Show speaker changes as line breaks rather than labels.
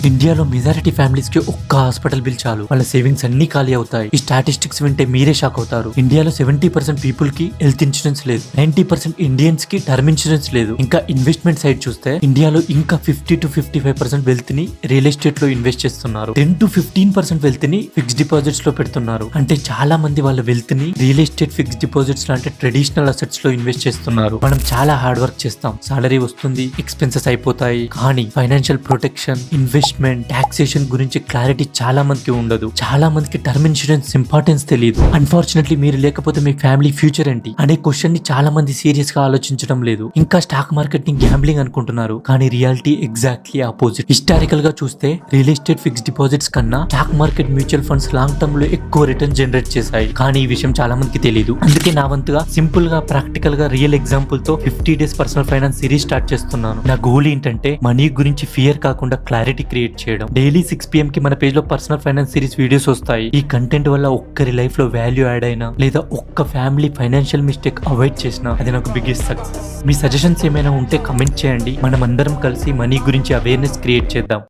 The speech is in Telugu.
ఇండియాలో మెజారిటీ ఫ్యామిలీస్ కి ఒక్క హాస్పిటల్ బిల్ చాలు వాళ్ళ సేవింగ్స్ అన్ని ఖాళీ అవుతాయి. ఈ స్టాటిస్టిక్స్ వింటే మీరే షాక్ అవుతారు. ఇండియాలో 70% పీపుల్ కి హెల్త్ ఇన్సూరెన్స్ లేదు. 90% ఇండియన్స్ కి టర్మ్ ఇన్సూరెన్స్ లేదు. ఇంకా ఇన్వెస్ట్మెంట్ సైడ్ చూస్తే ఇండియాలో ఇంకా 50 to 55% వెల్త్ ని రియల్ ఎస్టేట్ లో ఇన్వెస్ట్ చేస్తున్నారు. 10 to 15% వెల్త్ ని ఫిక్స్డ్ డిపాజిట్స్ లో పెడుతున్నారు. అంటే చాలా మంది వాళ్ళ వెల్త్ ని రియల్ ఎస్టేట్ ఫిక్స్డ్ డిపాజిట్స్ లాంటి ట్రెడిషనల్ అసెట్స్ లో ఇన్వెస్ట్ చేస్తున్నారు. మనం చాలా హార్డ్ వర్క్ చేస్తాం, సాలరీ వస్తుంది, ఎక్స్పెన్సెస్ అయిపోతాయి, కానీ ఫైనాన్షియల్ ప్రొటెక్షన్, ఇన్వెస్ట్మెంట్, టాక్సేషన్ గురించి క్లారిటీ చాలా మందికి ఉండదు. చాలా మందికి టర్మ్ ఇన్సూరెన్స్ ఇంపార్టెన్స్ తెలియదు. అన్ఫార్చునేట్లీ మీరు లేకపోతే మీ ఫ్యామిలీ ఫ్యూచర్ ఏంటి అనే క్వశ్చన్ ని చాలా మంది సీరియస్ గా ఆలోచించడం లేదు. ఇంకా స్టాక్ మార్కెట్ ని గ్యాంబ్లింగ్ అనుకుంటున్నారు, కానీ రియాలిటీ ఎగ్జాక్ట్లీ ఆపోజిట్. హిస్టారికల్ గా చూస్తే రియల్ ఎస్టేట్ ఫిక్స్డ్ డిపాజిట్స్ కన్నా stock market mutual funds long term లో ఎక్కువ రిటర్న్ జనరేట్ చేశాయి. కానీ ఈ విషయం చాలా మందికి తెలియదు. అందుకే నా వంతుగా సింపుల్ గా ప్రాక్టికల్ గా రియల్ ఎగ్జాంపుల్ తో 50 days personal finance series start చేస్తున్నాను. నా గోల్ ఏంటంటే మనీ గురించి ఫియర్ కాకుండా క్లారిటీ క్రియేట్ చేయడం. డైలీ 6 PM కి మన పేజ్ లో పర్సనల్ ఫైనాన్స్ సిరీస్ వీడియోస్ వస్తాయి. ఈ కంటెంట్ వల్ల ఒక్కరి లైఫ్ లో వాల్యూ యాడ్ అయినా లేదా ఒక్క ఫ్యామిలీ ఫైనాన్షియల్ మిస్టేక్ అవాయిడ్ చేసినా అది నాకు బిగ్గెస్ట్ సక్సెస్. మీ సజెషన్స్ ఏమైనా ఉంటే కమెంట్ చేయండి. మనం అందరం కలిసి మనీ గురించి అవేర్నెస్ క్రియేట్ చేద్దాం.